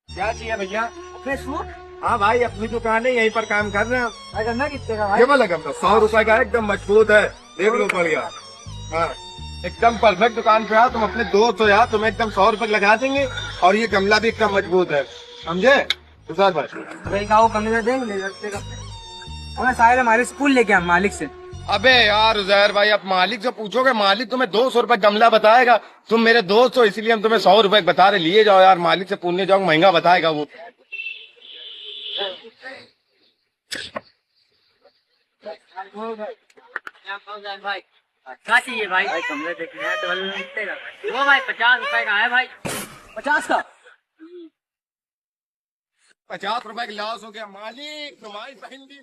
क्या चाहिए भैया? अपने सूट हाँ भाई, अपनी दुकान है, यहीं पर काम कर रहे हैं। करना कितने का भाई? केवल लगम 100 रुपए का है, एकदम मजबूत है, देख लो बढ़िया। हाँ, एकदम परफेक्ट दुकान पे आओ, तुम अपने दोस्त हो यार, तुम्हें एकदम 100 रुपए लगा देंगे। और ये गमला भी एकदम मजबूत है, समझे तुषार भाई? भाई का वो कमी देंगे हमें सारे हमारे स्कूल लेके हम मालिक से। अबे यार उजैर भाई, अब मालिक से पूछोगे, मालिक तुम्हें 200 रुपए गमला बताएगा। तुम मेरे दोस्त हो इसलिए हम तुम्हें 100 रुपए बता रहे, लिए जाओ यार, मालिक से पूछने जाओ महंगा बताएगा वो। भाई क्या चाहिए भाई? भाई कमरे देखने हैं डबल वो भाई 50 रुपए का है भाई। 50 का? 50 रुपए का लॉस हो गया मालिक, तुम्हारी पहन दी।